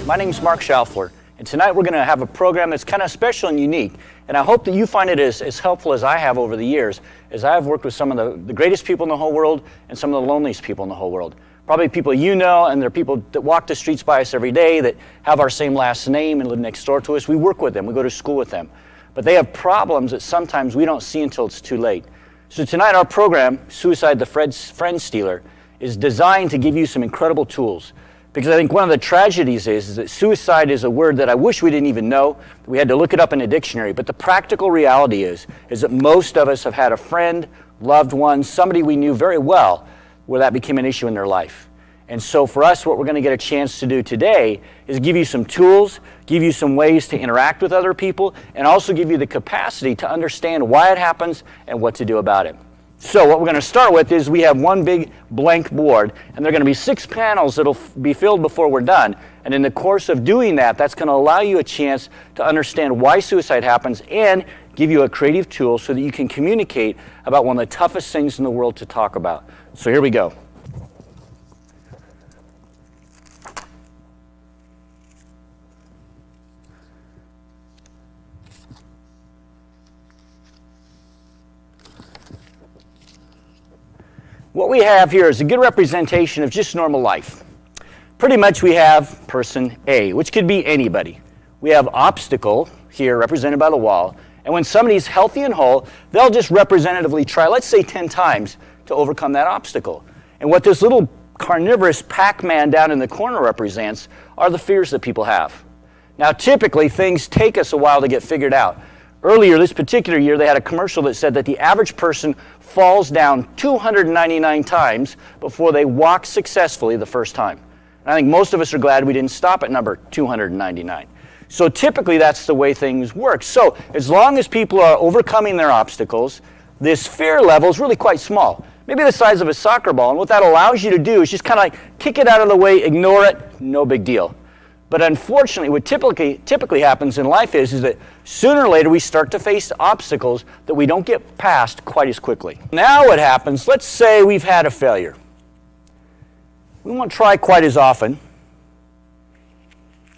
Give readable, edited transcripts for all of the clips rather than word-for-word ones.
My name's Mark Schaufler, and tonight we're going to have a program that's kind of special and unique, and I hope that you find it as helpful as I have over the years, as I have worked with some of the greatest people in the whole world and some of the loneliest people in the whole world. Probably people you know, and they're people that walk the streets by us every day that have our same last name and live next door to us. We work with them, we go to school with them, but they have problems that sometimes we don't see until it's too late. So tonight our program, Suicide the Friend Stealer, is designed to give you some incredible tools. Because I think one of the tragedies is that suicide is a word that I wish we didn't even know. We had to look it up in a dictionary. But the practical reality is that most of us have had a friend, loved one, somebody we knew very well where that became an issue in their life. And so for us, what we're going to get a chance to do today is give you some tools, give you some ways to interact with other people, and also give you the capacity to understand why it happens and what to do about it. So what we're going to start with is we have one big blank board, and there are going to be 6 panels that will be filled before we're done. And in the course of doing that, that's going to allow you a chance to understand why suicide happens and give you a creative tool so that you can communicate about one of the toughest things in the world to talk about. So here we go. What we have here is a good representation of just normal life. Pretty much we have person A, which could be anybody. We have obstacle here represented by the wall, and when somebody's healthy and whole, they'll just representatively try, let's say 10 times, to overcome that obstacle. And what this little carnivorous Pac-Man down in the corner represents are the fears that people have. Now typically things take us a while to get figured out. Earlier this particular year, they had a commercial that said that the average person falls down 299 times before they walk successfully the first time. And I think most of us are glad we didn't stop at number 299. So typically that's the way things work. So as long as people are overcoming their obstacles, this fear level is really quite small. Maybe the size of a soccer ball, and what that allows you to do is just kind of like kick it out of the way, ignore it, no big deal. But unfortunately, what typically happens in life is that sooner or later we start to face obstacles that we don't get past quite as quickly. Now what happens, let's say we've had a failure. We won't try quite as often.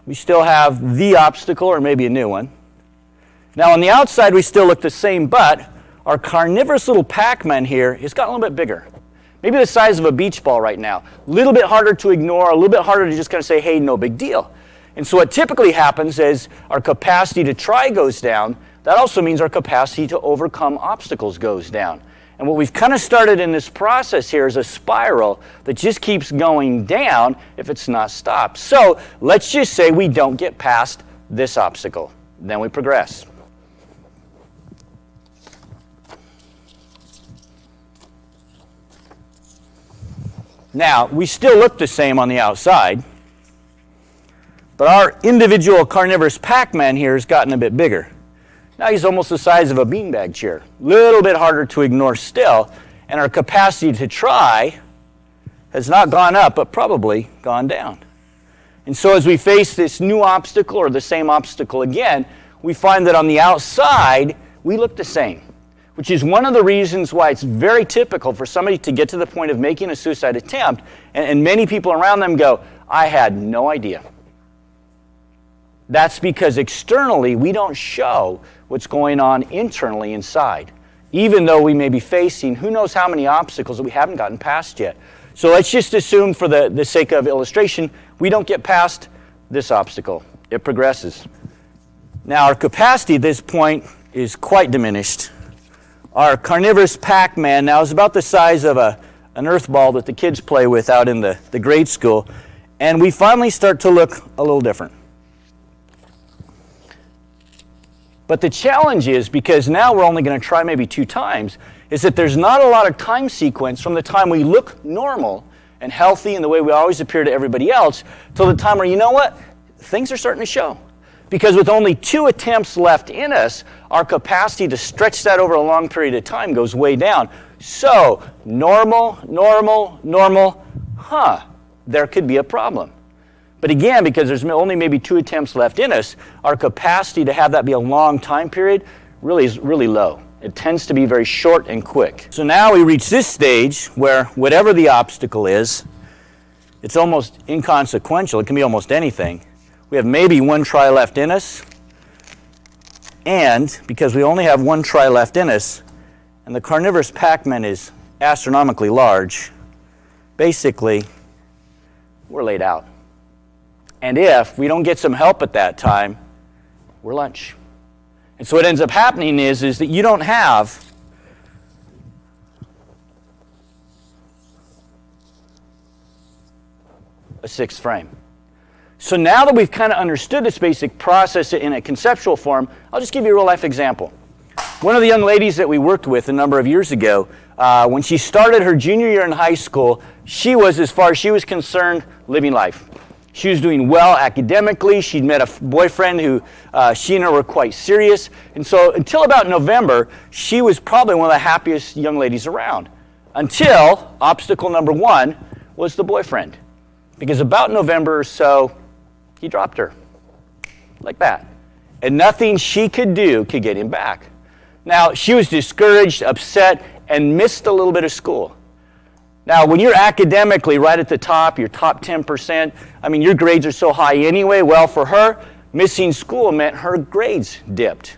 We still have the obstacle or maybe a new one. Now on the outside we still look the same, but our carnivorous little Pac-Man here has gotten a little bit bigger. Maybe the size of a beach ball right now. A little bit harder to ignore, a little bit harder to just kind of say, hey, no big deal. And so what typically happens is our capacity to try goes down. That also means our capacity to overcome obstacles goes down. And what we've kind of started in this process here is a spiral that just keeps going down if it's not stopped. So let's just say we don't get past this obstacle. Then we progress. Now, we still look the same on the outside, but our individual carnivorous Pac-Man here has gotten a bit bigger. Now he's almost the size of a beanbag chair. A little bit harder to ignore still, and our capacity to try has not gone up, but probably gone down. And so as we face this new obstacle or the same obstacle again, we find that on the outside, we look the same, which is one of the reasons why it's very typical for somebody to get to the point of making a suicide attempt, and many people around them go, I had no idea. That's because externally we don't show what's going on internally inside, even though we may be facing who knows how many obstacles that we haven't gotten past yet. So let's just assume for the sake of illustration, we don't get past this obstacle. It progresses. Now our capacity at this point is quite diminished. Our carnivorous Pac-Man now is about the size of an earth ball that the kids play with out in the grade school, and we finally start to look a little different. But the challenge is, because now we're only going to try maybe 2 times, is that there's not a lot of time sequence from the time we look normal and healthy in the way we always appear to everybody else till the time where, you know what, things are starting to show. Because with only 2 attempts left in us, our capacity to stretch that over a long period of time goes way down. So, normal, there could be a problem. But again, because there's only maybe 2 attempts left in us, our capacity to have that be a long time period really is really low. It tends to be very short and quick. So now we reach this stage where whatever the obstacle is, it's almost inconsequential. It can be almost anything. we have maybe one try left in us. And because we only have one try left in us, and the carnivorous Pac-Man is astronomically large, basically, we're laid out. And if we don't get some help at that time, we're lunch. And so what ends up happening is that you don't have a sixth frame. So now that we've kind of understood this basic process in a conceptual form, I'll just give you a real-life example. One of the young ladies that we worked with a number of years ago, when she started her junior year in high school, she was, as far as she was concerned, living life. She was doing well academically. She'd met a boyfriend who she and her were quite serious. And so until about November, she was probably one of the happiest young ladies around. Until obstacle number one was the boyfriend. Because about November or so, he dropped her. Like that. And nothing she could do could get him back. Now, she was discouraged, upset, and missed a little bit of school. Now, when you're academically right at the top, you're top 10%, I mean, your grades are so high anyway. Well, for her, missing school meant her grades dipped.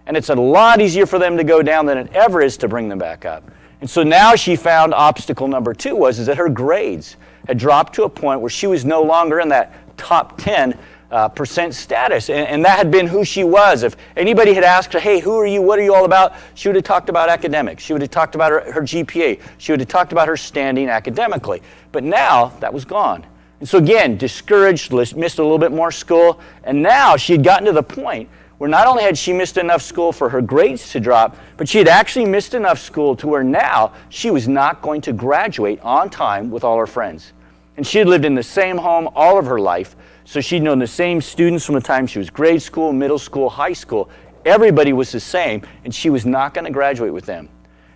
And it's a lot easier for them to go down than it ever is to bring them back up. And so now she found obstacle number two was that her grades had dropped to a point where she was no longer in that top 10% status. And that had been who she was. If anybody had asked her, hey, who are you? What are you all about? She would have talked about academics. She would have talked about her GPA. She would have talked about her standing academically. But now that was gone. And so again, discouraged, missed a little bit more school. And now she had gotten to the point where not only had she missed enough school for her grades to drop, but she had actually missed enough school to where now she was not going to graduate on time with all her friends. And she had lived in the same home all of her life, so she'd known the same students from the time she was grade school, middle school, high school. Everybody was the same, and she was not going to graduate with them.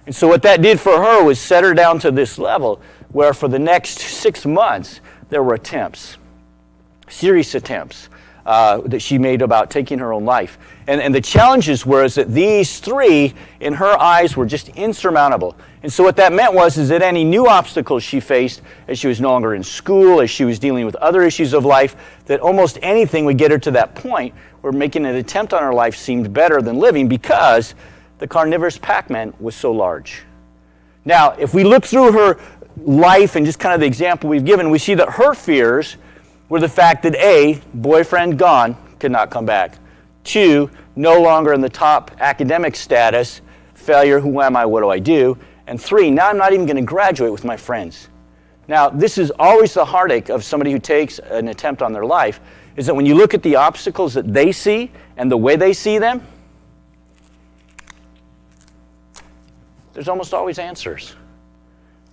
And so what that did for her was set her down to this level where for the next 6 months, there were attempts, serious attempts, that she made about taking her own life. And the challenges were is that these three, in her eyes, were just insurmountable. And so what that meant was is that any new obstacles she faced as she was no longer in school, as she was dealing with other issues of life, that almost anything would get her to that point where making an attempt on her life seemed better than living because the carnivorous Pac-Man was so large. Now, if we look through her life and just kind of the example we've given, we see that her fears were the fact that A, boyfriend gone, could not come back. 2, no longer in the top academic status, failure, who am I, what do I do? And 3, now I'm not even going to graduate with my friends. Now, this is always the heartache of somebody who takes an attempt on their life, is that when you look at the obstacles that they see and the way they see them, there's almost always answers.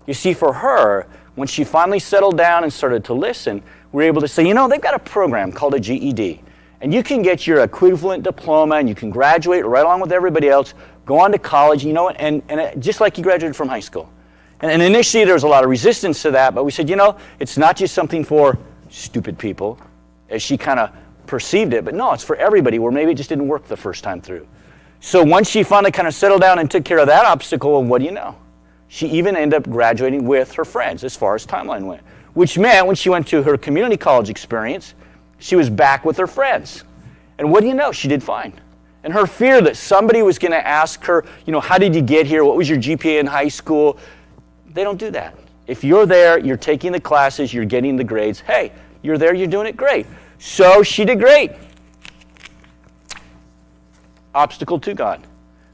You see, for her, when she finally settled down and started to listen, we were able to say, you know, they've got a program called a GED. And you can get your equivalent diploma and you can graduate right along with everybody else, go on to college, you know, and just like you graduated from high school. And initially there was a lot of resistance to that, but we said, you know, it's not just something for stupid people, as she kind of perceived it, but no, it's for everybody where maybe it just didn't work the first time through. So once she finally kind of settled down and took care of that obstacle, and what do you know? She even ended up graduating with her friends as far as timeline went, which meant when she went to her community college experience, she was back with her friends. And what do you know? She did fine. And her fear that somebody was going to ask her, you know, how did you get here? What was your GPA in high school? They don't do that. If you're there, you're taking the classes, you're getting the grades. Hey, you're there, you're doing it great. So she did great. Obstacle 2 gone.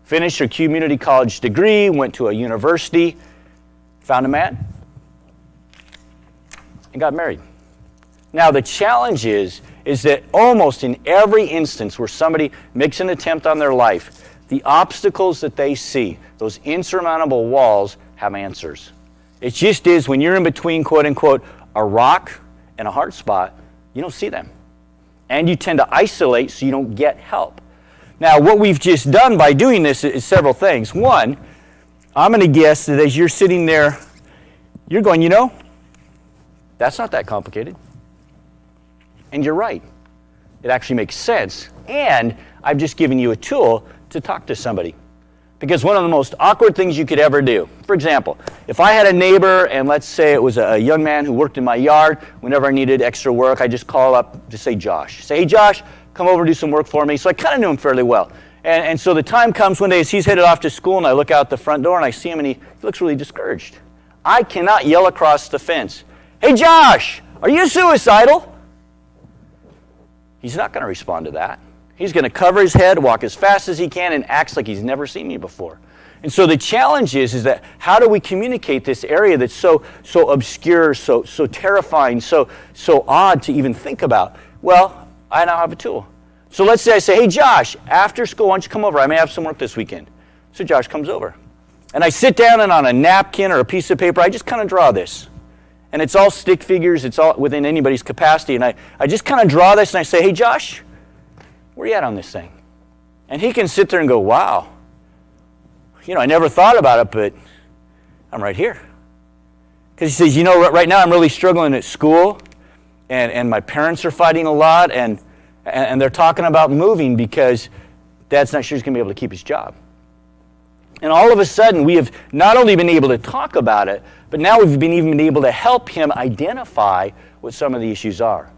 Finished her community college degree, went to a university, found a man, and got married. Now the challenge is that almost in every instance where somebody makes an attempt on their life, the obstacles that they see, those insurmountable walls, have answers. It just is when you're in between, quote unquote, a rock and a hard spot, you don't see them. And you tend to isolate so you don't get help. Now, what we've just done by doing this is several things. One, I'm going to guess that as you're sitting there, you're going, you know, that's not that complicated. And you're right. It actually makes sense. And I've just given you a tool to talk to somebody. Because one of the most awkward things you could ever do, for example, if I had a neighbor and let's say it was a young man who worked in my yard, whenever I needed extra work, I just call up to say Josh. Say, hey Josh, come over and do some work for me. So I kind of knew him fairly well. And so the time comes one day as he's headed off to school and I look out the front door and I see him and he looks really discouraged. I cannot yell across the fence, hey Josh, are you suicidal? He's not going to respond to that. He's going to cover his head, walk as fast as he can, and acts like he's never seen me before. And so the challenge is that how do we communicate this area that's so obscure, so terrifying, so odd to even think about? Well, I now have a tool. So let's say I say, hey Josh, after school, why don't you come over? I may have some work this weekend. So Josh comes over. And I sit down and on a napkin or a piece of paper, I just kind of draw this. And it's all stick figures, it's all within anybody's capacity. And I just kind of draw this and I say, hey Josh, where are you at on this thing? And he can sit there and go, wow, I never thought about it, but I'm right here. Because he says, right now I'm really struggling at school, and my parents are fighting a lot, and they're talking about moving because Dad's not sure he's going to be able to keep his job. And all of a sudden, we have not only been able to talk about it, but now we've even been able to help him identify what some of the issues are.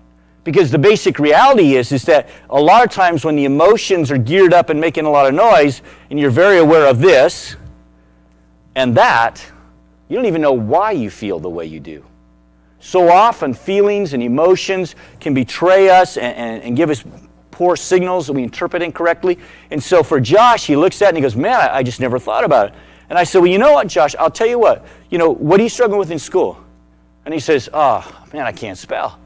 Because the basic reality is that a lot of times when the emotions are geared up and making a lot of noise, and you're very aware of this and that, you don't even know why you feel the way you do. So often feelings and emotions can betray us and give us poor signals that we interpret incorrectly. And so for Josh, he looks at it and he goes, man, I just never thought about it. And I said, well, you know what, Josh, I'll tell you what. What are you struggling with in school? And he says, oh, man, I can't spell.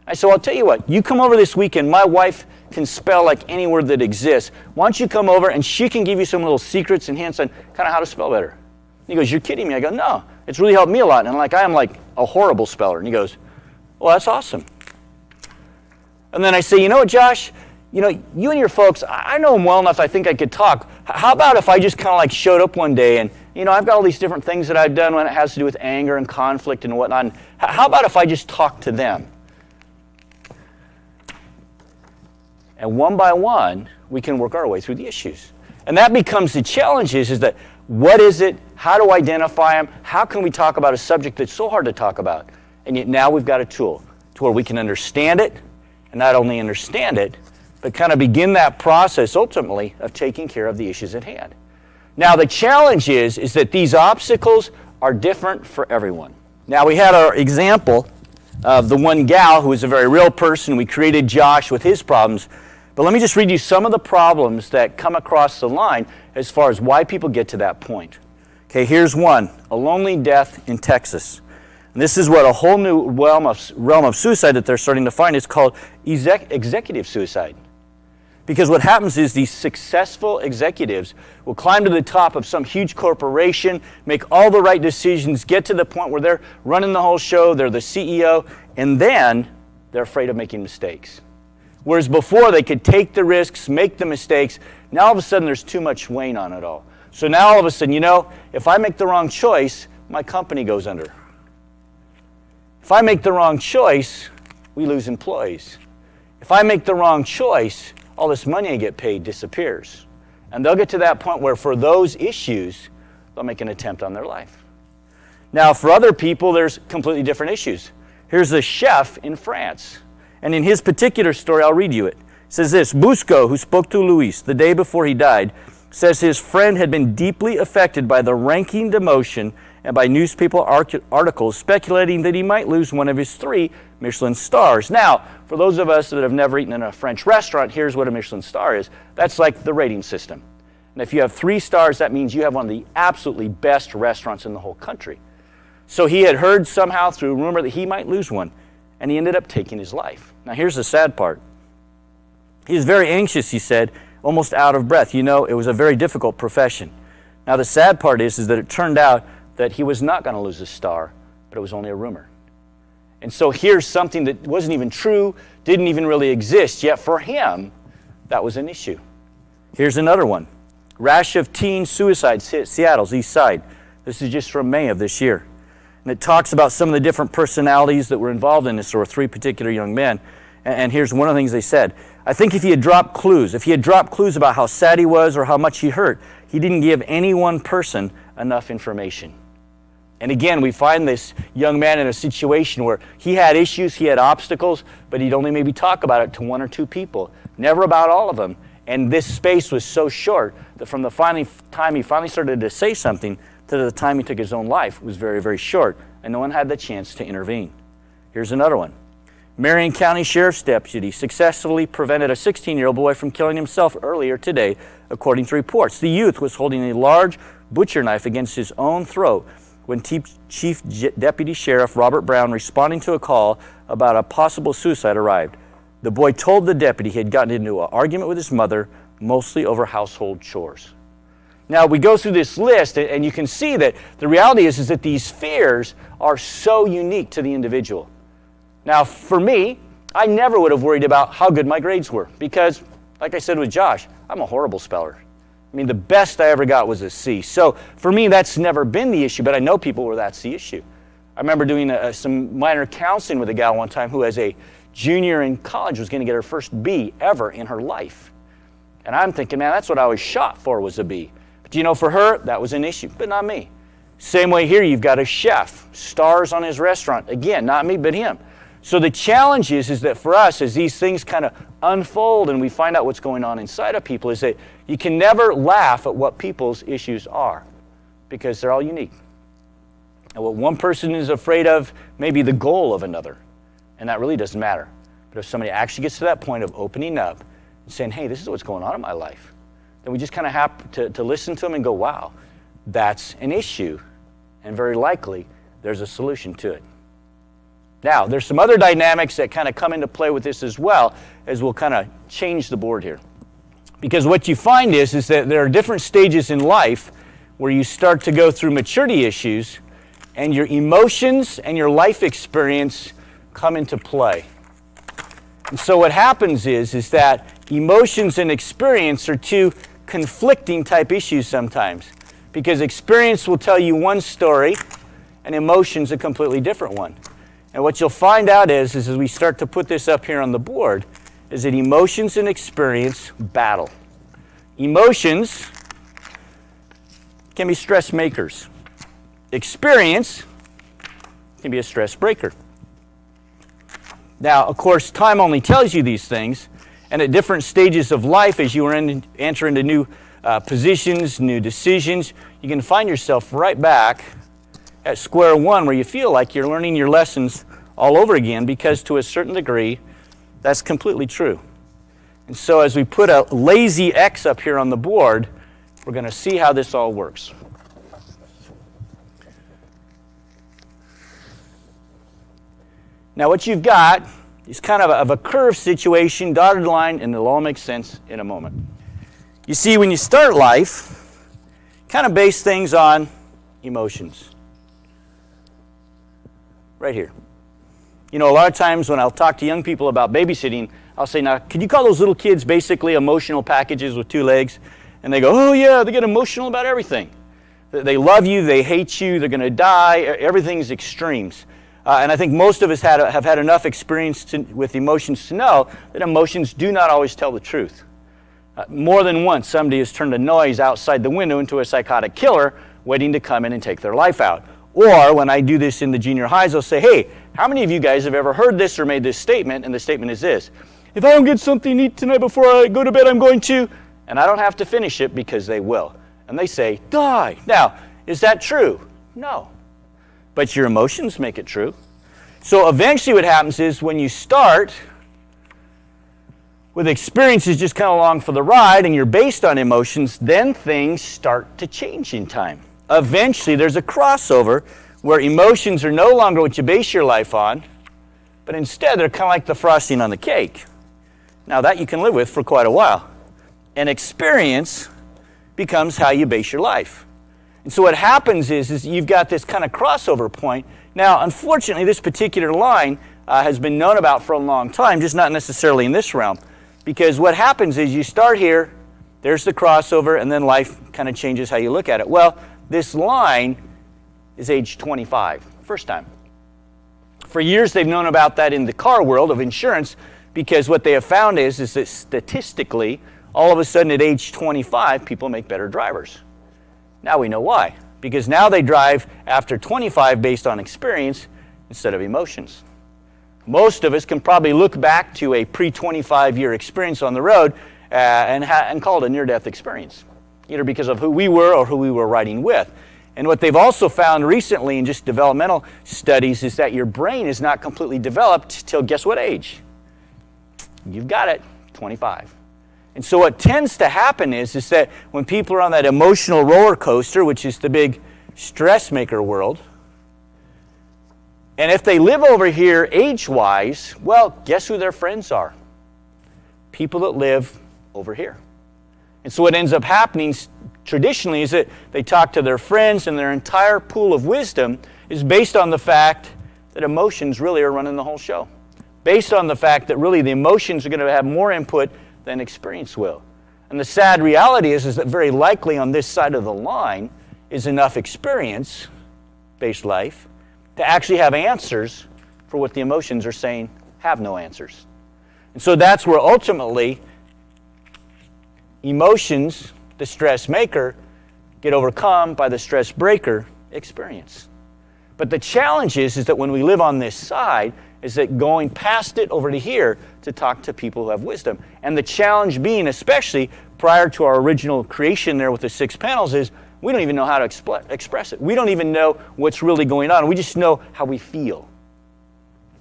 I said, well, I'll tell you what, you come over this weekend. My wife can spell like any word that exists. Why don't you come over and she can give you some little secrets and hints on kind of how to spell better. He goes, you're kidding me. I go, no, it's really helped me a lot. And I am like a horrible speller. And he goes, well, that's awesome. And then I say, you know what, Josh, you and your folks, I know them well enough I think I could talk. How about if I just kind of like showed up one day and, I've got all these different things that I've done when it has to do with anger and conflict and whatnot. And how about if I just talk to them? And one by one, we can work our way through the issues. And that becomes the challenge is that what is it? How to identify them? How can we talk about a subject that's so hard to talk about? And yet now we've got a tool to where we can understand it, and not only understand it, but kind of begin that process ultimately of taking care of the issues at hand. Now the challenge is that these obstacles are different for everyone. Now we had our example of the one gal who was a very real person. We created Josh with his problems. But let me just read you some of the problems that come across the line as far as why people get to that point. Okay, here's one, a lonely death in Texas. And this is what a whole new realm of suicide that they're starting to find is called executive suicide. Because what happens is these successful executives will climb to the top of some huge corporation, make all the right decisions, get to the point where they're running the whole show, they're the CEO, and then they're afraid of making mistakes. Whereas before they could take the risks, make the mistakes, now all of a sudden there's too much weight on it all. So now all of a sudden, if I make the wrong choice, my company goes under. If I make the wrong choice, we lose employees. If I make the wrong choice, all this money I get paid disappears. And they'll get to that point where for those issues, they'll make an attempt on their life. Now for other people, there's completely different issues. Here's a chef in France. And in his particular story, I'll read you it. It says this, Busco, who spoke to Luis the day before he died, says his friend had been deeply affected by the ranking demotion and by newspaper articles speculating that he might lose one of his 3 Michelin stars. Now, for those of us that have never eaten in a French restaurant, here's what a Michelin star is. That's like the rating system. And if you have 3 stars, that means you have one of the absolutely best restaurants in the whole country. So he had heard somehow through rumor that he might lose one, and he ended up taking his life. Now here's the sad part. He was very anxious, he said, almost out of breath. It was a very difficult profession. Now the sad part is that it turned out that he was not going to lose his star, but it was only a rumor. And so here's something that wasn't even true, didn't even really exist, yet for him, that was an issue. Here's another one. Rash of teen suicides hit Seattle's east side. This is just from May of this year. And it talks about some of the different personalities that were involved in this. There were 3 particular young men. And here's one of the things they said. I think if he had dropped clues about how sad he was or how much he hurt, he didn't give any one person enough information. And again, we find this young man in a situation where he had issues, he had obstacles, but he'd only maybe talk about it to one or two people, never about all of them. And this space was so short that from the time he finally started to say something to the time he took his own life was very, very short, and no one had the chance to intervene. Here's another one. Marion County Sheriff's deputy successfully prevented a 16-year-old boy from killing himself earlier today, according to reports. The youth was holding a large butcher knife against his own throat when Chief Deputy Sheriff Robert Brown, responding to a call about a possible suicide, arrived. The boy told the deputy he had gotten into an argument with his mother, mostly over household chores. Now, we go through this list, and you can see that the reality is that these fears are so unique to the individual. Now, for me, I never would have worried about how good my grades were because, like I said with Josh, I'm a horrible speller. I mean, the best I ever got was a C. So for me, that's never been the issue, but I know people where that's the issue. I remember doing some minor counseling with a gal one time who, as a junior in college, was going to get her first B ever in her life. And I'm thinking, man, that's what I was shot for, was a B. But you know, for her, that was an issue, but not me. Same way here, you've got a chef, stars on his restaurant. Again, not me, but him. So the challenge is that for us, as these things kind of unfold and we find out what's going on inside of people, is that you can never laugh at what people's issues are because they're all unique. And what one person is afraid of may be the goal of another, and that really doesn't matter. But if somebody actually gets to that point of opening up and saying, hey, this is what's going on in my life, then we just kind of have to listen to them and go, wow, that's an issue, and very likely there's a solution to it. Now, there's some other dynamics that kind of come into play with this as well, as we'll kind of change the board here. Because what you find is that there are different stages in life where you start to go through maturity issues, and your emotions and your life experience come into play. And so what happens is that emotions and experience are two conflicting type issues sometimes, because experience will tell you one story, and emotion's a completely different one. And what you'll find out is as we start to put this up here on the board, is that emotions and experience battle. Emotions can be stress makers. Experience can be a stress breaker. Now, of course, time only tells you these things, and at different stages of life, as you enter into new positions, new decisions, you can find yourself right back at square one where you feel like you're learning your lessons all over again, because to a certain degree, that's completely true. And so as we put a lazy X up here on the board, we're going to see how this all works. Now what you've got is kind of a curved situation, dotted line, and it'll all make sense in a moment. You see, when you start life, kind of base things on emotions. Right here. You know, a lot of times when I'll talk to young people about babysitting, I'll say, now, could you call those little kids basically emotional packages with two legs? And they go, oh yeah, they get emotional about everything. They love you, they hate you, they're going to die, everything's extremes. And I think most of us have had enough experience with emotions to know that emotions do not always tell the truth. More than once, somebody has turned a noise outside the window into a psychotic killer waiting to come in and take their life out. Or when I do this in the junior highs, I'll say, hey, how many of you guys have ever heard this or made this statement? And the statement is this: if I don't get something to eat tonight before I go to bed, I'm going to, and I don't have to finish it because they will. And they say, die. Now, is that true? No. But your emotions make it true. So eventually what happens is when you start with experiences just kind of along for the ride and you're based on emotions, then things start to change in time. Eventually there's a crossover where emotions are no longer what you base your life on, but instead they're kind of like the frosting on the cake. Now that you can live with for quite a while. And experience becomes how you base your life. And so what happens is you've got this kind of crossover point. Now, unfortunately, this particular line has been known about for a long time, just not necessarily in this realm. Because what happens is you start here, there's the crossover, and then life kind of changes how you look at it. Well, this line is age 25, first time. For years they've known about that in the car world of insurance, because what they have found is that statistically, all of a sudden at age 25, people make better drivers. Now we know why. Because now they drive after 25 based on experience instead of emotions. Most of us can probably look back to a pre-25 year experience on the road and call it a near-death experience, either because of who we were or who we were riding with. And what they've also found recently in just developmental studies is that your brain is not completely developed till guess what age? You've got it, 25. And so what tends to happen is that when people are on that emotional roller coaster, which is the big stress maker world, and if they live over here age-wise, well, guess who their friends are? People that live over here. And so what ends up happening traditionally is that they talk to their friends, and their entire pool of wisdom is based on the fact that emotions really are running the whole show. Based on the fact that really the emotions are going to have more input than experience will. And the sad reality is that very likely on this side of the line is enough experience-based life to actually have answers for what the emotions are saying have no answers. And so that's where ultimately emotions, the stress maker, get overcome by the stress breaker, experience. But the challenge is that when we live on this side, is that going past it over to here to talk to people who have wisdom. And the challenge being, especially prior to our original creation there with the 6 panels, is we don't even know how to express it. We don't even know what's really going on. We just know how we feel.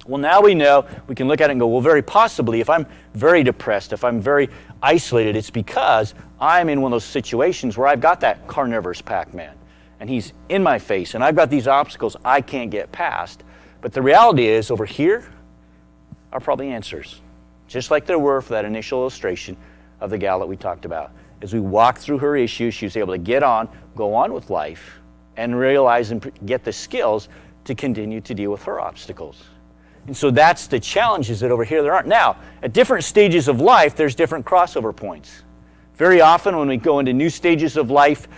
Well, now we know, we can look at it and go, well, very possibly, if I'm very depressed, if I'm very isolated, it's because I'm in one of those situations where I've got that carnivorous Pac-Man, and he's in my face, and I've got these obstacles I can't get past. But the reality is, over here are probably answers. Just like there were for that initial illustration of the gal that we talked about. As we walked through her issues, she was able to get on, go on with life, and realize and get the skills to continue to deal with her obstacles. And so that's the challenges that over here there aren't. Now, at different stages of life, there's different crossover points. Very often when we go into new stages of life,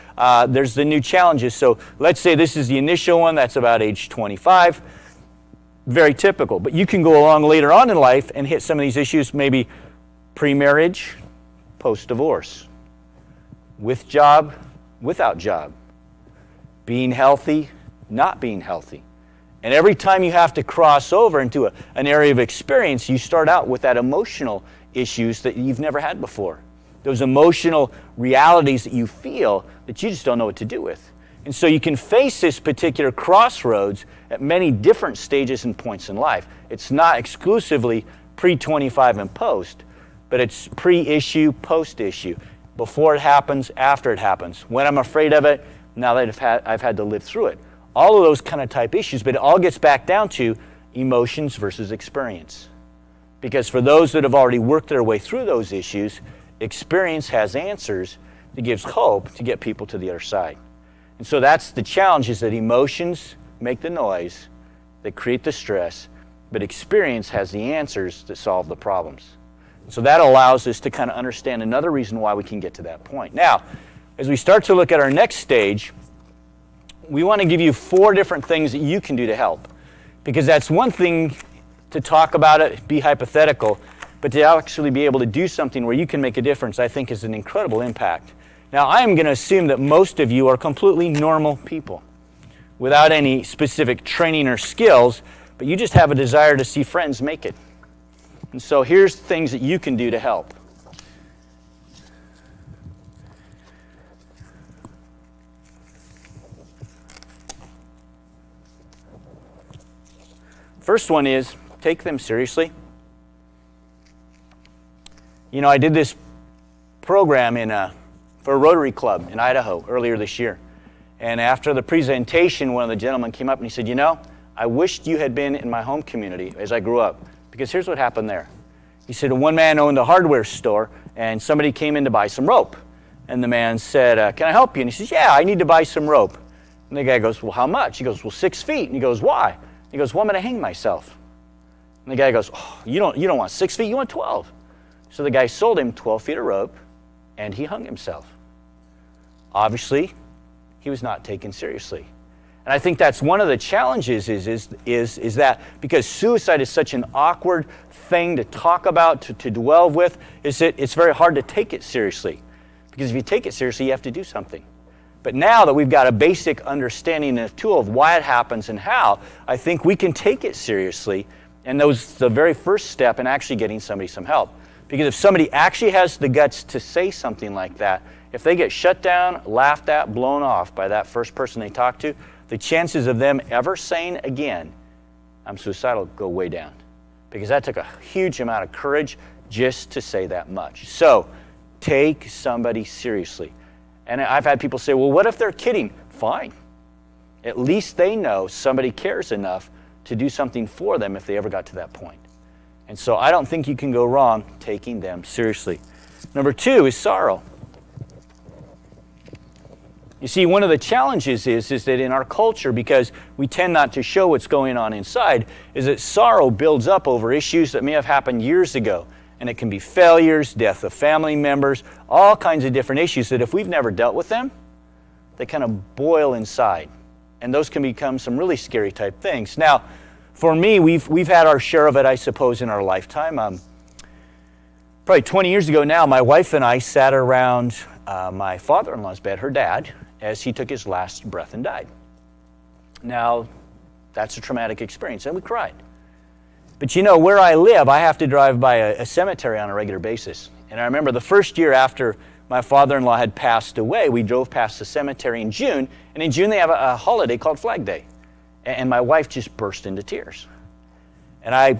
there's the new challenges. So let's say this is the initial one, that's about age 25. Very typical. But you can go along later on in life and hit some of these issues, maybe pre-marriage, post-divorce, with job, without job, being healthy, not being healthy. And every time you have to cross over into an area of experience, you start out with that emotional issues that you've never had before. Those emotional realities that you feel that you just don't know what to do with. And so you can face this particular crossroads at many different stages and points in life. It's not exclusively pre-25 and post, but it's pre-issue, post-issue. Before it happens, after it happens. When I'm afraid of it, now that I've had to live through it. All of those kind of type issues, but it all gets back down to emotions versus experience. Because for those that have already worked their way through those issues, experience has answers that gives hope to get people to the other side. And so that's the challenge, is that emotions make the noise, they create the stress, but experience has the answers that solve the problems. So that allows us to kind of understand another reason why we can get to that point. Now, as we start to look at our next stage, we want to give you 4 different things that you can do to help. Because that's one thing to talk about it, be hypothetical, but to actually be able to do something where you can make a difference, I think is an incredible impact. Now, I am going to assume that most of you are completely normal people without any specific training or skills, but you just have a desire to see friends make it. And so here's things that you can do to help. First one is take them seriously. You know, I did this program for a Rotary Club in Idaho earlier this year. And after the presentation, one of the gentlemen came up and he said, you know, I wished you had been in my home community as I grew up. Because here's what happened there. He said, one man owned a hardware store and somebody came in to buy some rope. And the man said, can I help you? And he says, yeah, I need to buy some rope. And the guy goes, well, how much? He goes, well, 6 feet. And he goes, why? He goes, well, I'm going to hang myself. And the guy goes, oh, you don't want 6 feet, you want 12. So the guy sold him 12 feet of rope and he hung himself. Obviously, he was not taken seriously. And I think that's one of the challenges is that because suicide is such an awkward thing to talk about, to dwell with, is that it's very hard to take it seriously. Because if you take it seriously, you have to do something. But now that we've got a basic understanding and a tool of why it happens and how, I think we can take it seriously, and that's the very first step in actually getting somebody some help. Because if somebody actually has the guts to say something like that, if they get shut down, laughed at, blown off by that first person they talk to, the chances of them ever saying again, I'm suicidal, go way down. Because that took a huge amount of courage just to say that much. So, take somebody seriously. And I've had people say, well, what if they're kidding? Fine. At least they know somebody cares enough to do something for them if they ever got to that point. And so I don't think you can go wrong taking them seriously. Number 2 is sorrow. You see, one of the challenges is that in our culture, because we tend not to show what's going on inside, is that sorrow builds up over issues that may have happened years ago. And it can be failures, death of family members, all kinds of different issues that if we've never dealt with them, they kind of boil inside. And those can become some really scary type things. Now, for me, we've had our share of it, I suppose, in our lifetime. Probably 20 years ago now, my wife and I sat around my father-in-law's bed, her dad, as he took his last breath and died. Now, that's a traumatic experience, and we cried. But you know, where I live, I have to drive by a cemetery on a regular basis. And I remember the first year after my father-in-law had passed away, we drove past the cemetery in June, and in June they have a holiday called Flag Day. And my wife just burst into tears. And I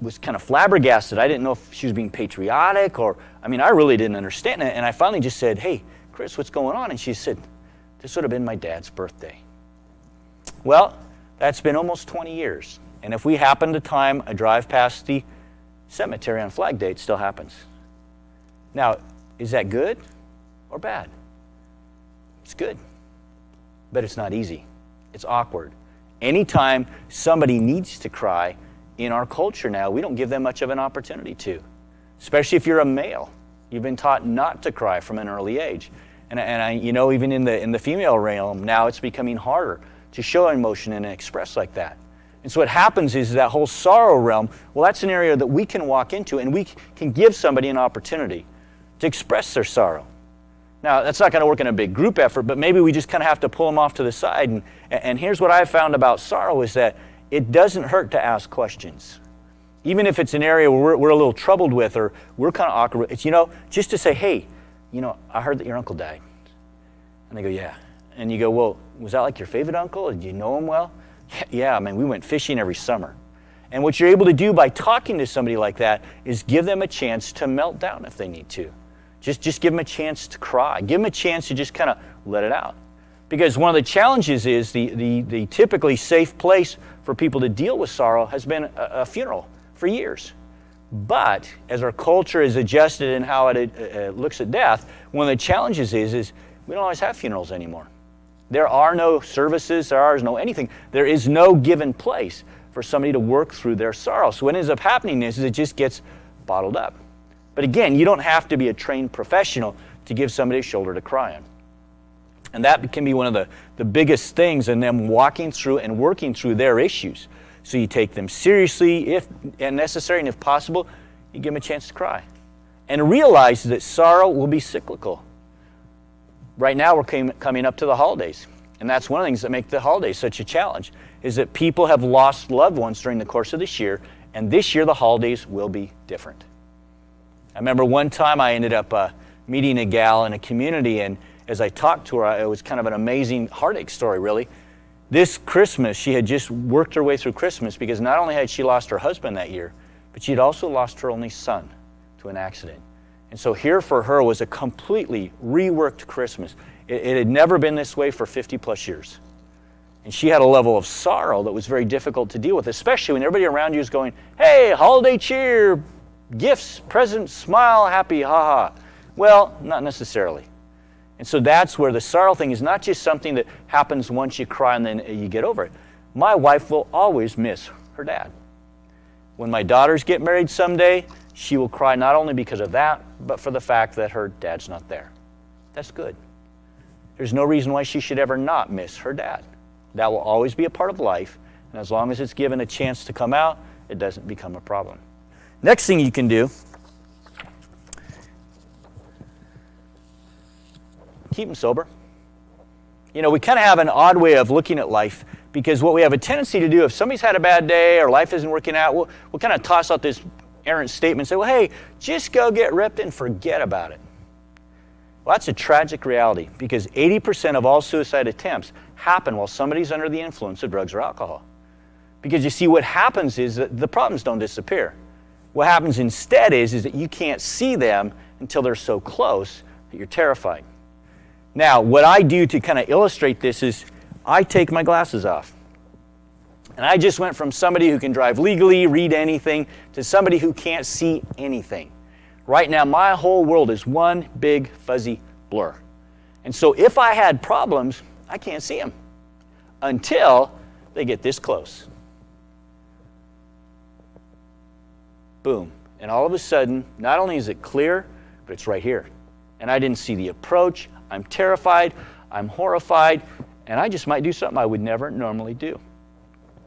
was kind of flabbergasted. I didn't know if she was being patriotic or, I really didn't understand it. And I finally just said, hey, Chris, what's going on? And she said, this would have been my dad's birthday. Well, that's been almost 20 years. And if we happen to time a drive past the cemetery on Flag Day, it still happens. Now, is that good or bad? It's good, but it's not easy. It's awkward. Anytime somebody needs to cry in our culture now, we don't give them much of an opportunity to, especially if you're a male. You've been taught not to cry from an early age. And even in the female realm, now it's becoming harder to show emotion and express like that. And so what happens is that whole sorrow realm, well, that's an area that we can walk into and we can give somebody an opportunity to express their sorrow. Now, that's not going to work in a big group effort, but maybe we just kind of have to pull them off to the side. And here's what I've found about sorrow is that it doesn't hurt to ask questions. Even if it's an area where we're a little troubled with or we're kind of awkward, it's, just to say, hey, I heard that your uncle died. And they go, yeah. And you go, well, was that like your favorite uncle? Did you know him well? Yeah, we went fishing every summer. And what you're able to do by talking to somebody like that is give them a chance to melt down if they need to. Just give them a chance to cry. Give them a chance to just kind of let it out. Because one of the challenges is the typically safe place for people to deal with sorrow has been a funeral for years. But as our culture is adjusted in how it looks at death, one of the challenges is we don't always have funerals anymore. There are no services, there is no anything. There is no given place for somebody to work through their sorrow. So what ends up happening is it just gets bottled up. But again, you don't have to be a trained professional to give somebody a shoulder to cry on. And that can be one of the biggest things in them walking through and working through their issues. So you take them seriously if necessary, and if possible, you give them a chance to cry. And realize that sorrow will be cyclical. Right now we're coming up to the holidays. And that's one of the things that make the holidays such a challenge, is that people have lost loved ones during the course of this year, and this year the holidays will be different. I remember one time I ended up meeting a gal in a community, and as I talked to her, it was kind of an amazing heartache story, really. This Christmas, she had just worked her way through Christmas because not only had she lost her husband that year, but she had also lost her only son to an accident. And so here for her was a completely reworked Christmas. It had never been this way for 50 plus years. And she had a level of sorrow that was very difficult to deal with, especially when everybody around you is going, hey, holiday cheer, gifts, presents, smile, happy, ha-ha. Well, not necessarily. And so that's where the sorrow thing is not just something that happens once you cry and then you get over it. My wife will always miss her dad. When my daughters get married someday, she will cry not only because of that, but for the fact that her dad's not there. That's good. There's no reason why she should ever not miss her dad. That will always be a part of life, and as long as it's given a chance to come out, it doesn't become a problem. Next thing you can do, keep them sober. You know, we kind of have an odd way of looking at life, because what we have a tendency to do, if somebody's had a bad day or life isn't working out, we'll kind of toss out this errant statement and say, well, hey, just go get ripped and forget about it. Well, that's a tragic reality, because 80% of all suicide attempts happen while somebody's under the influence of drugs or alcohol. Because you see, what happens is that the problems don't disappear. What happens instead is that you can't see them until they're so close that you're terrified. Now, what I do to kind of illustrate this is I take my glasses off. And I just went from somebody who can drive legally, read anything, to somebody who can't see anything. Right now, my whole world is one big fuzzy blur. And so if I had problems, I can't see them until they get this close. Boom. And all of a sudden, not only is it clear, but it's right here. And I didn't see the approach. I'm terrified. I'm horrified. And I just might do something I would never normally do.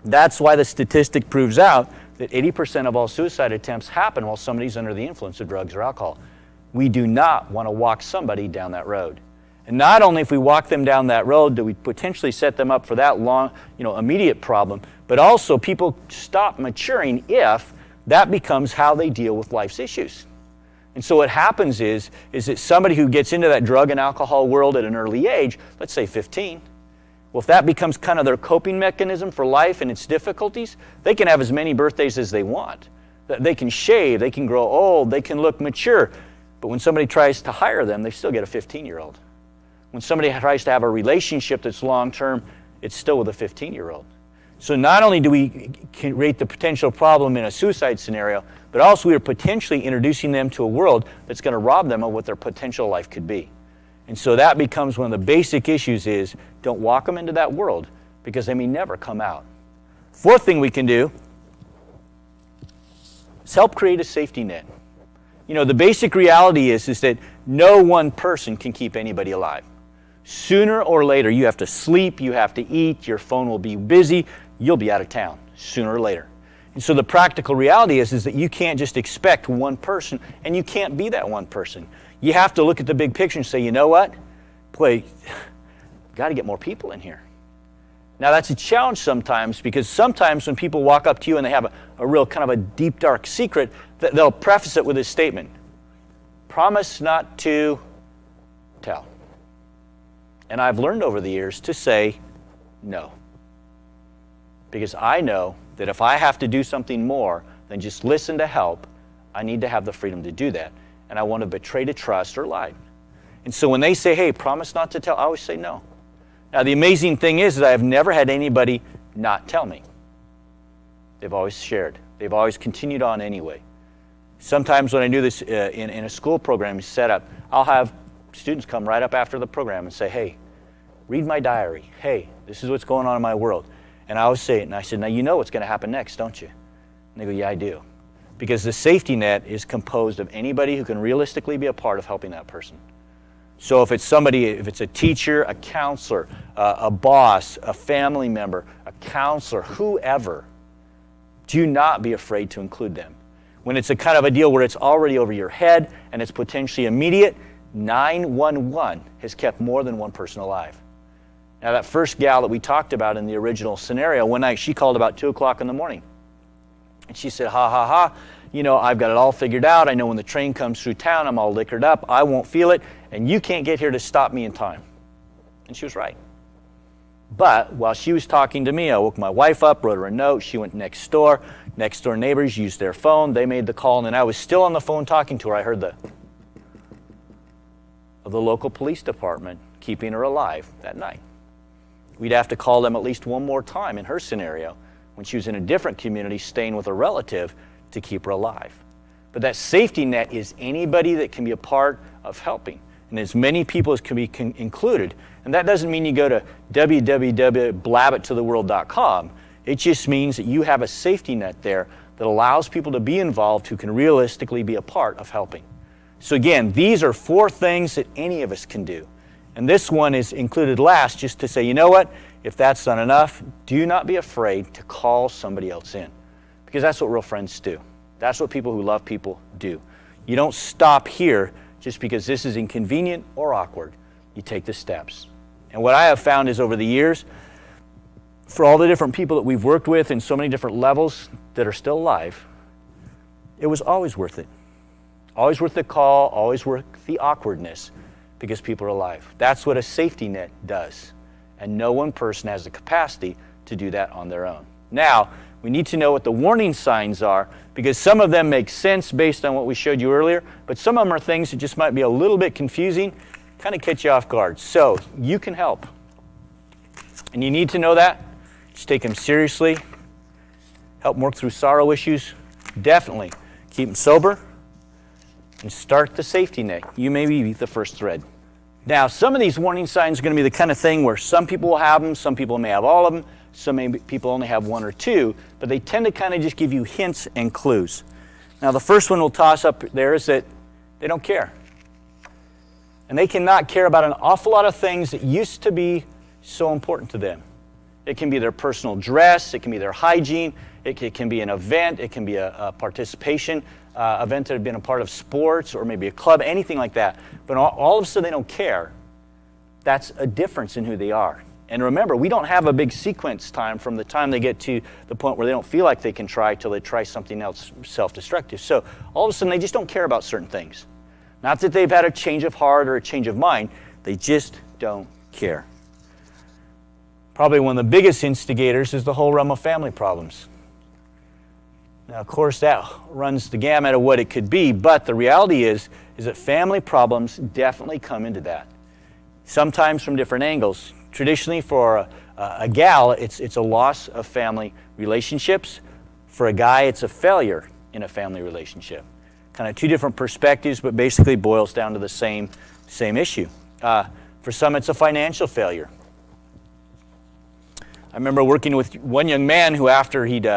That's why the statistic proves out that 80% of all suicide attempts happen while somebody's under the influence of drugs or alcohol. We do not want to walk somebody down that road. And not only if we walk them down that road do we potentially set them up for that long, immediate problem, but also people stop maturing if that becomes how they deal with life's issues. And so what happens is that somebody who gets into that drug and alcohol world at an early age, let's say 15, well, if that becomes kind of their coping mechanism for life and its difficulties, they can have as many birthdays as they want. They can shave, they can grow old, they can look mature. But when somebody tries to hire them, they still get a 15-year-old. When somebody tries to have a relationship that's long-term, it's still with a 15-year-old. So not only do we create the potential problem in a suicide scenario, but also we are potentially introducing them to a world that's going to rob them of what their potential life could be. And so that becomes one of the basic issues is don't walk them into that world because they may never come out. Fourth thing we can do is help create a safety net. The basic reality is that no one person can keep anybody alive. Sooner or later, you have to sleep, you have to eat, your phone will be busy, you'll be out of town sooner or later. And so the practical reality is that you can't just expect one person, and you can't be that one person. You have to look at the big picture and say, you know what? Boy, got to get more people in here. Now that's a challenge sometimes, because sometimes when people walk up to you and they have a real kind of a deep, dark secret, they'll preface it with this statement: promise not to tell. And I've learned over the years to say no. Because I know that if I have to do something more than just listen to help, I need to have the freedom to do that. And I want to betray the trust or lie. And so when they say, hey, promise not to tell, I always say no. Now the amazing thing is that I have never had anybody not tell me. They've always shared. They've always continued on anyway. Sometimes when I do this in a school program set up, I'll have students come right up after the program and say, hey, read my diary. Hey, this is what's going on in my world. And I always say it, and I said, now you know what's going to happen next, don't you? And they go, yeah, I do. Because the safety net is composed of anybody who can realistically be a part of helping that person. So if it's somebody, if it's a teacher, a counselor, a boss, a family member, a counselor, whoever, do not be afraid to include them. When it's a kind of a deal where it's already over your head and it's potentially immediate, 911 has kept more than one person alive. Now that first gal that we talked about in the original scenario, one night she called about 2 o'clock in the morning. And she said, ha, ha, ha, I've got it all figured out. I know when the train comes through town, I'm all liquored up. I won't feel it, and you can't get here to stop me in time. And she was right. But while she was talking to me, I woke my wife up, wrote her a note. She went next door. Next door neighbors used their phone. They made the call, and then I was still on the phone talking to her. I heard of the local police department keeping her alive that night. We'd have to call them at least one more time in her scenario when she was in a different community staying with a relative to keep her alive. But that safety net is anybody that can be a part of helping, and as many people as can be included. And that doesn't mean you go to www.blabittotheworld.com. It just means that you have a safety net there that allows people to be involved who can realistically be a part of helping. So again, these are 4 things that any of us can do. And this one is included last just to say, you know what? if that's not enough, do not be afraid to call somebody else in, because that's what real friends do. That's what people who love people do. You don't stop here just because this is inconvenient or awkward. You take the steps. And what I have found is over the years, for all the different people that we've worked with in so many different levels that are still alive, it was always worth it. Always worth the call, always worth the awkwardness, because people are alive. That's what a safety net does. And no one person has the capacity to do that on their own. Now, we need to know what the warning signs are, because some of them make sense based on what we showed you earlier, but some of them are things that just might be a little bit confusing, kind of catch you off guard. So, you can help. And you need to know that. Just take them seriously. Help them work through sorrow issues. Definitely keep them sober. And start the safety net. You may be the first thread. Now, some of these warning signs are going to be the kind of thing where some people will have them, some people may have all of them, some people only have one or two, but they tend to kind of just give you hints and clues. Now, the first one we'll toss up there is that they don't care. And they cannot care about an awful lot of things that used to be so important to them. It can be their personal dress, it can be their hygiene, it can be an event, it can be a participation event that had been a part of sports or maybe a club, anything like that. But all of a sudden they don't care. That's a difference in who they are. And remember, we don't have a big sequence time from the time they get to the point where they don't feel like they can try till they try something else self-destructive. So all of a sudden they just don't care about certain things. Not that they've had a change of heart or a change of mind, they just don't care. Probably one of the biggest instigators is the whole realm of family problems. Now, of course, that runs the gamut of what it could be, but the reality is that family problems definitely come into that. Sometimes from different angles. Traditionally, for a gal, it's a loss of family relationships. For a guy, it's a failure in a family relationship. Kind of two different perspectives, but basically boils down to the same issue. For some, it's a financial failure. I remember working with one young man who, after he'd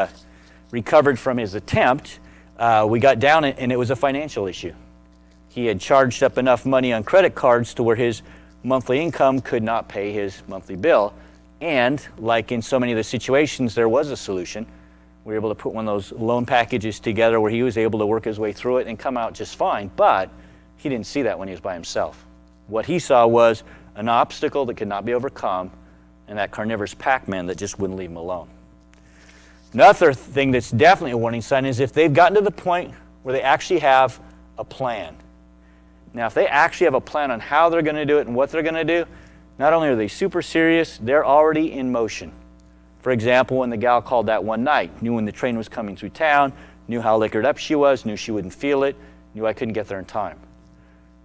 recovered from his attempt, we got down and it was a financial issue. He had charged up enough money on credit cards to where his monthly income could not pay his monthly bill. And like in so many of the situations, there was a solution. We were able to put one of those loan packages together where he was able to work his way through it and come out just fine. But he didn't see that when he was by himself. What he saw was an obstacle that could not be overcome, and that carnivorous Pac-Man that just wouldn't leave him alone. Another thing that's definitely a warning sign is if they've gotten to the point where they actually have a plan. Now, if they actually have a plan on how they're going to do it and what they're going to do, not only are they super serious, they're already in motion. For example, when the gal called that one night, knew when the train was coming through town, knew how liquored up she was, knew she wouldn't feel it, knew I couldn't get there in time.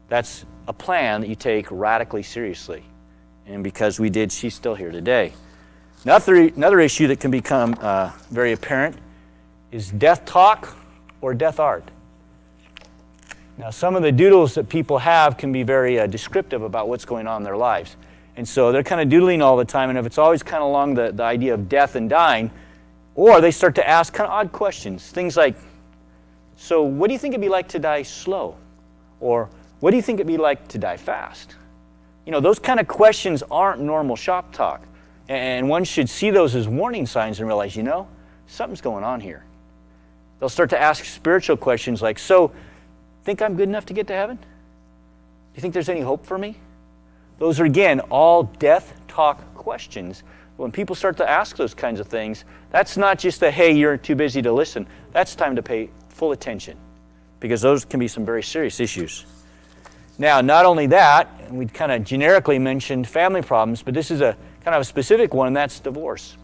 That's a plan that you take radically seriously. And because we did, she's still here today. Another issue that can become very apparent is death talk or death art. Now, some of the doodles that people have can be very descriptive about what's going on in their lives. And so they're kind of doodling all the time, and if it's always kind of along the idea of death and dying, or they start to ask kind of odd questions, things like, so what do you think it'd be like to die slow? Or what do you think it'd be like to die fast? You know, those kind of questions aren't normal shop talk. And one should see those as warning signs and realize, you know, something's going on here. They'll start to ask spiritual questions like, so, think I'm good enough to get to heaven? Do you think there's any hope for me? Those are, again, all death talk questions. When people start to ask those kinds of things, that's not just a, hey, you're too busy to listen. That's time to pay full attention, because those can be some very serious issues. Now, not only that, we kind of generically mentioned family problems, but this is a kind of a specific one, and that's divorce.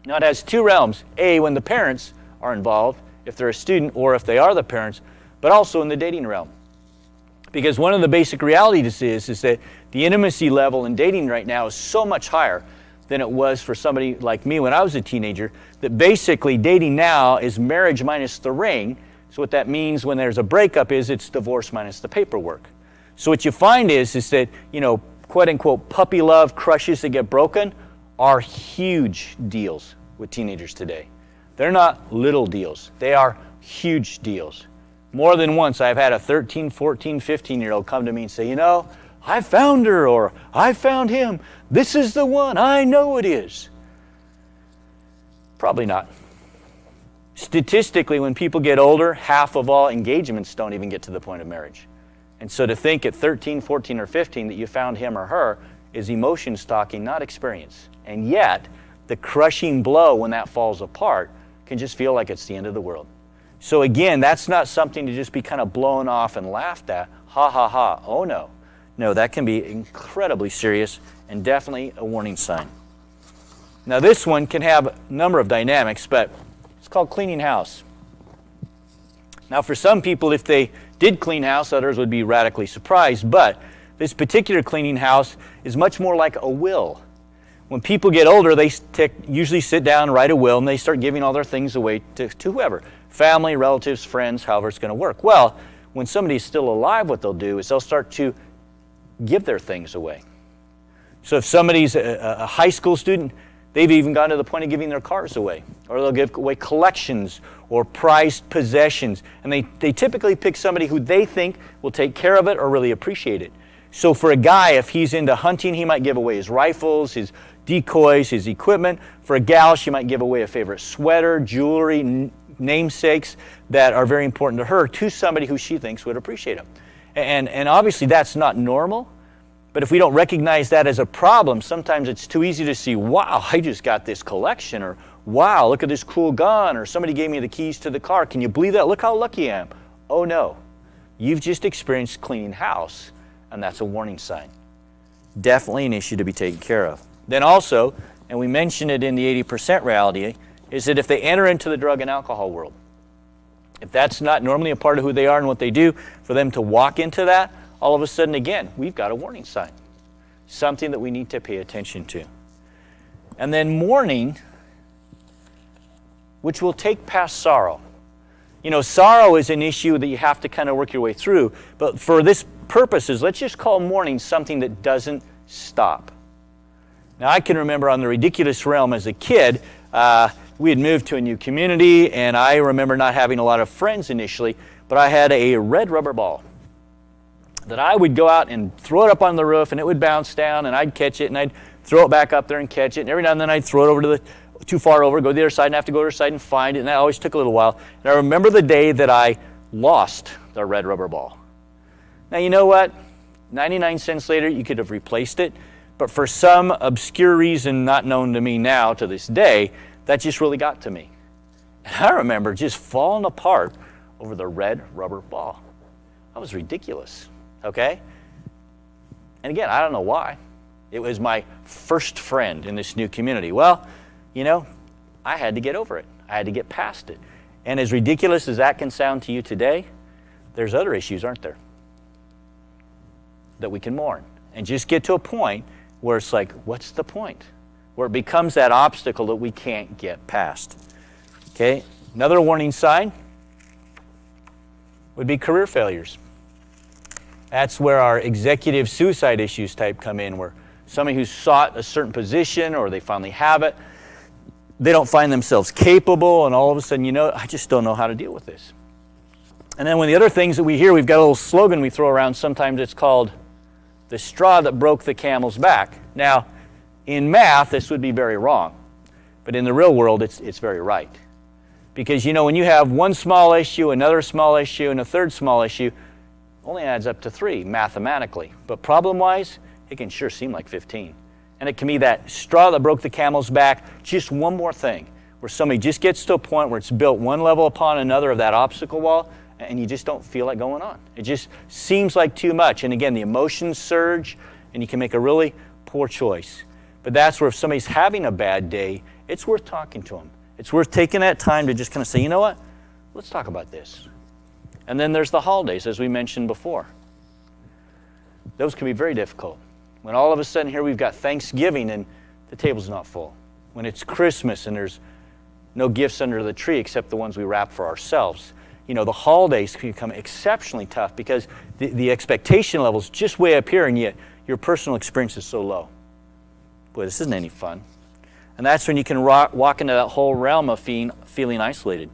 Now, it has two realms. A, when the parents are involved, if they're a student or if they are the parents, but also in the dating realm. Because one of the basic realities is that the intimacy level in dating right now is so much higher than it was for somebody like me when I was a teenager, that basically dating now is marriage minus the ring. So what that means when there's a breakup is it's divorce minus the paperwork. So what you find is that, you know, quote unquote puppy love crushes that get broken are huge deals with teenagers today. They're not little deals. They are huge deals. More than once I've had a 13, 14, 15-year-old come to me and say, you know, I found her, or I found him. This is the one. I know it is. Probably not. Statistically, when people get older, half of all engagements don't even get to the point of marriage. And so to think at 13, 14, or 15 that you found him or her is emotion stalking, not experience. And yet, the crushing blow when that falls apart can just feel like it's the end of the world. So again, that's not something to just be kind of blown off and laughed at. Ha, ha, ha. Oh, no. No, that can be incredibly serious and definitely a warning sign. Now, this one can have a number of dynamics, but it's called cleaning house. Now, for some people, if they did clean house, others would be radically surprised, but this particular cleaning house is much more like a will. When people get older, they usually sit down and write a will, and they start giving all their things away to whoever, family, relatives, friends, however it's going to work. Well, when somebody's still alive, what they'll do is they'll start to give their things away. So if somebody's a high school student, they've even gone to the point of giving their cars away, or they'll give away collections or prized possessions. And they typically pick somebody who they think will take care of it or really appreciate it. So for a guy, if he's into hunting, he might give away his rifles, his decoys, his equipment. For a gal, she might give away a favorite sweater, jewelry, namesakes that are very important to her to somebody who she thinks would appreciate them. And obviously that's not normal. But if we don't recognize that as a problem, sometimes it's too easy to see, wow, I just got this collection, or wow, look at this cool gun, or somebody gave me the keys to the car. Can you believe that? Look how lucky I am. Oh no, you've just experienced cleaning house, and that's a warning sign. Definitely an issue to be taken care of. Then also, and we mentioned it in the 80% reality, is that if they enter into the drug and alcohol world, if that's not normally a part of who they are and what they do, for them to walk into that, all of a sudden, again, we've got a warning sign. Something that we need to pay attention to. And then mourning, which will take past sorrow. You know, sorrow is an issue that you have to kind of work your way through. But for this purposes, let's just call mourning something that doesn't stop. Now, I can remember on the ridiculous realm as a kid, we had moved to a new community, and I remember not having a lot of friends initially, but I had a red rubber ball that I would go out and throw it up on the roof, and it would bounce down, and I'd catch it, and I'd throw it back up there and catch it, and every now and then I'd throw it over to too far over, go to the other side, and have to go to the other side and find it, and that always took a little while. And I remember the day that I lost the red rubber ball. Now, you know what? 99 cents later, you could have replaced it, but for some obscure reason not known to me now to this day, that just really got to me. And I remember just falling apart over the red rubber ball. That was ridiculous. Okay? And again, I don't know why. It was my first friend in this new community. Well, you know, I had to get over it. I had to get past it. And as ridiculous as that can sound to you today, there's other issues, aren't there, that we can mourn. And just get to a point where it's like, what's the point? Where it becomes that obstacle that we can't get past. Okay? Another warning sign would be career failures. That's where our executive suicide issues type come in, where somebody who's sought a certain position or they finally have it, they don't find themselves capable, and all of a sudden, you know, I just don't know how to deal with this. And then one of the other things that we hear, we've got a little slogan we throw around, sometimes it's called the straw that broke the camel's back. Now, in math, this would be very wrong, but in the real world, it's very right. Because, you know, when you have one small issue, another small issue, and a third small issue, only adds up to 3 mathematically. But problem-wise, it can sure seem like 15. And it can be that straw that broke the camel's back, just one more thing, where somebody just gets to a point where it's built one level upon another of that obstacle wall, and you just don't feel like going on. It just seems like too much. And again, the emotions surge, and you can make a really poor choice. But that's where if somebody's having a bad day, it's worth talking to them. It's worth taking that time to just kind of say, you know what, let's talk about this. And then there's the holidays, as we mentioned before. Those can be very difficult. When all of a sudden here we've got Thanksgiving and the table's not full. When it's Christmas and there's no gifts under the tree except the ones we wrap for ourselves. You know, the holidays can become exceptionally tough because the expectation level is just way up here, and yet your personal experience is so low. Boy, this isn't any fun. And that's when you can walk into that whole realm of feeling isolated.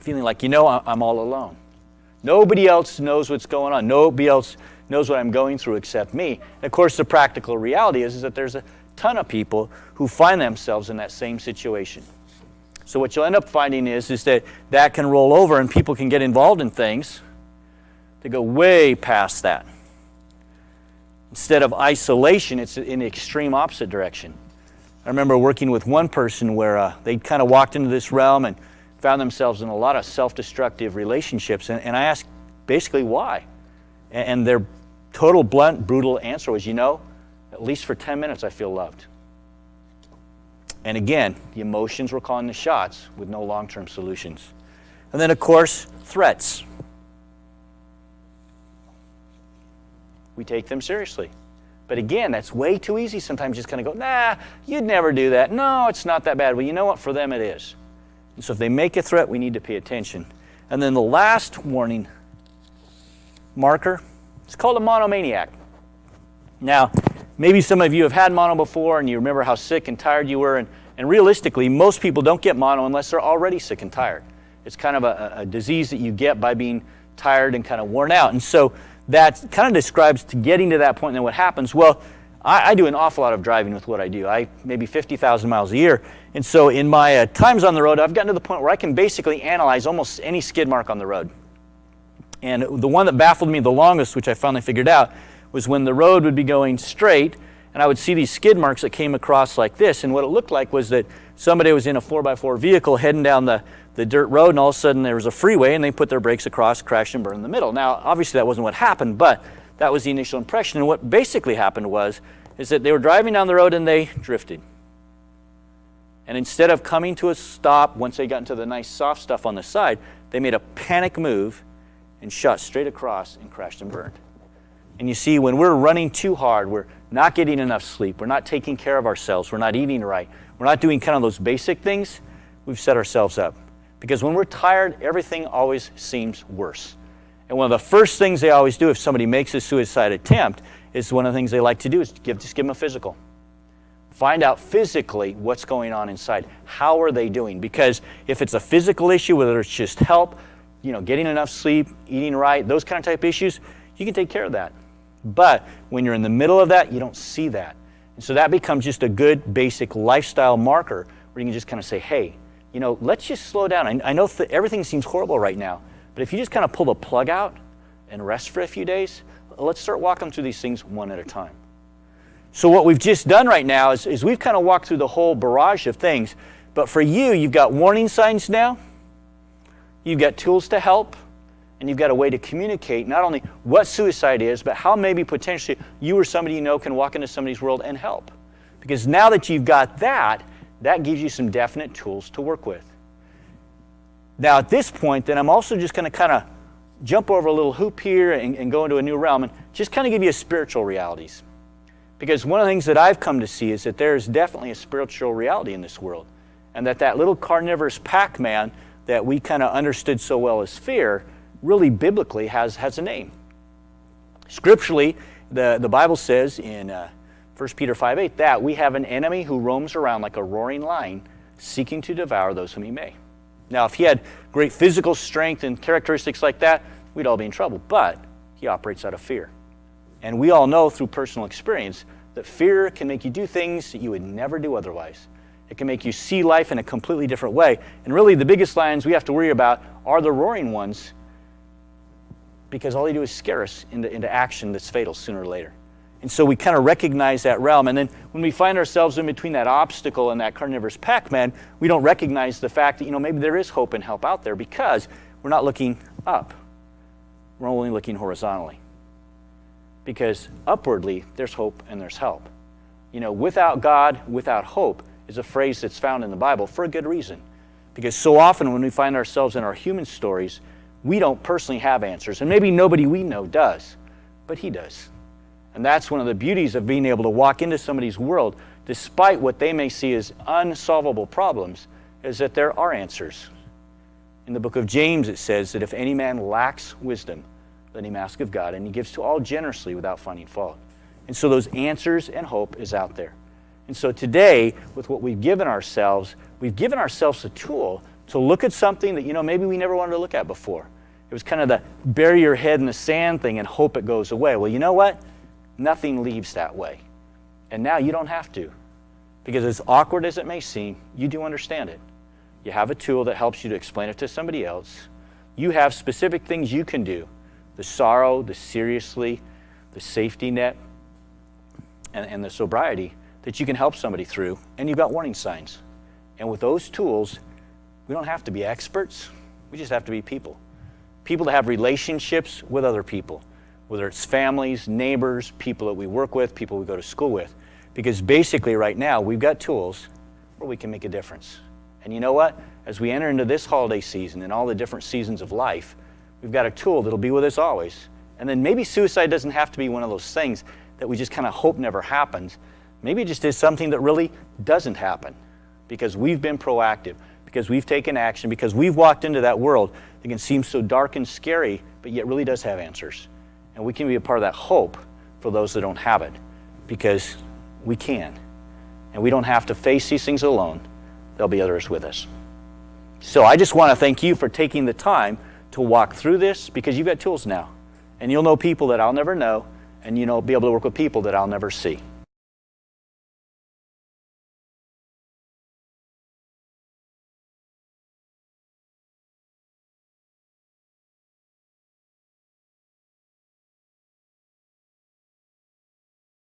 Feeling like, you know, I'm all alone. Nobody else knows what's going on. Nobody else knows what I'm going through except me. And of course, the practical reality is that there's a ton of people who find themselves in that same situation. So what you'll end up finding is that can roll over and people can get involved in things that go way past that. Instead of isolation, it's in the extreme opposite direction. I remember working with one person where they kind of walked into this realm and found themselves in a lot of self-destructive relationships. And I asked basically why. And their total, blunt, brutal answer was, at least for 10 minutes I feel loved. And again, the emotions were calling the shots with no long-term solutions. And then, of course, threats. We take them seriously. But again, that's way too easy sometimes, just kind of go, nah, you'd never do that. No, it's not that bad. Well, you know what? For them it is. And so if they make a threat, we need to pay attention. And then the last warning marker, it's called a monomaniac. Now, maybe some of you have had mono before and you remember how sick and tired you were. And realistically, most people don't get mono unless they're already sick and tired. It's kind of a disease that you get by being tired and kind of worn out. And so that kind of describes to getting to that point and then what happens. Well, I do an awful lot of driving with what I do. I maybe 50,000 miles a year. And so in my times on the road, I've gotten to the point where I can basically analyze almost any skid mark on the road. And the one that baffled me the longest, which I finally figured out, was when the road would be going straight and I would see these skid marks that came across like this. And what it looked like was that somebody was in a 4x4 vehicle heading down the dirt road, and all of a sudden there was a freeway and they put their brakes across, crashed and burned in the middle. Now, obviously that wasn't what happened, but that was the initial impression. And what basically happened is that they were driving down the road and they drifted. And instead of coming to a stop once they got into the nice soft stuff on the side, they made a panic move and shot straight across and crashed and burned. And you see, when we're running too hard, we're not getting enough sleep, we're not taking care of ourselves, we're not eating right, we're not doing kind of those basic things, we've set ourselves up. Because when we're tired, everything always seems worse. And one of the first things they always do if somebody makes a suicide attempt is one of the things they like to do is just give them a physical. Find out physically what's going on inside. How are they doing? Because if it's a physical issue, whether it's just help, getting enough sleep, eating right, those kind of type issues, you can take care of that. But when you're in the middle of that, you don't see that. And so that becomes just a good basic lifestyle marker where you can just kind of say, hey, let's just slow down. I know everything seems horrible right now, but if you just kind of pull the plug out and rest for a few days, let's start walking through these things one at a time. So what we've just done right now is we've kind of walked through the whole barrage of things, but for you, you've got warning signs now, you've got tools to help, and you've got a way to communicate not only what suicide is, but how maybe potentially you or somebody you know can walk into somebody's world and help. Because now that you've got that gives you some definite tools to work with. Now at this point, then I'm also just going to kind of jump over a little hoop here and go into a new realm and just kind of give you spiritual realities. Because one of the things that I've come to see is that there is definitely a spiritual reality in this world. And that little carnivorous Pac-Man that we kind of understood so well as fear really biblically has a name. Scripturally, the Bible says in 1 Peter 5:8 that we have an enemy who roams around like a roaring lion seeking to devour those whom he may. Now, if he had great physical strength and characteristics like that, we'd all be in trouble. But he operates out of fear. And we all know through personal experience that fear can make you do things that you would never do otherwise. It can make you see life in a completely different way. And really the biggest lions we have to worry about are the roaring ones, because all they do is scare us into action that's fatal sooner or later. And so we kind of recognize that realm. And then when we find ourselves in between that obstacle and that carnivorous Pac-Man, we don't recognize the fact that, maybe there is hope and help out there because we're not looking up. We're only looking horizontally. Because upwardly, there's hope and there's help. Without God, without hope is a phrase that's found in the Bible for a good reason. Because so often when we find ourselves in our human stories, we don't personally have answers. And maybe nobody we know does, but he does. And that's one of the beauties of being able to walk into somebody's world, despite what they may see as unsolvable problems, is that there are answers. In the book of James, it says that if any man lacks wisdom, let him ask of God, and he gives to all generously without finding fault. And so those answers and hope is out there. And so today, with what we've given ourselves a tool to look at something that, maybe we never wanted to look at before. It was kind of the bury your head in the sand thing and hope it goes away. Well, you know what? Nothing leaves that way. And now you don't have to. Because as awkward as it may seem, you do understand it. You have a tool that helps you to explain it to somebody else. You have specific things you can do. The sorrow, the seriously, the safety net, and the sobriety that you can help somebody through. And you've got warning signs. And with those tools, we don't have to be experts. We just have to be people. People that have relationships with other people, whether it's families, neighbors, people that we work with, people we go to school with. Because basically right now, we've got tools where we can make a difference. And you know what? As we enter into this holiday season and all the different seasons of life, we've got a tool that'll be with us always. And then maybe suicide doesn't have to be one of those things that we just kind of hope never happens. Maybe it just is something that really doesn't happen because we've been proactive, because we've taken action, because we've walked into that world that can seem so dark and scary, but yet really does have answers. And we can be a part of that hope for those that don't have it, because we can. And we don't have to face these things alone. There'll be others with us. So I just want to thank you for taking the time to walk through this, because you've got tools now. And you'll know people that I'll never know, and be able to work with people that I'll never see.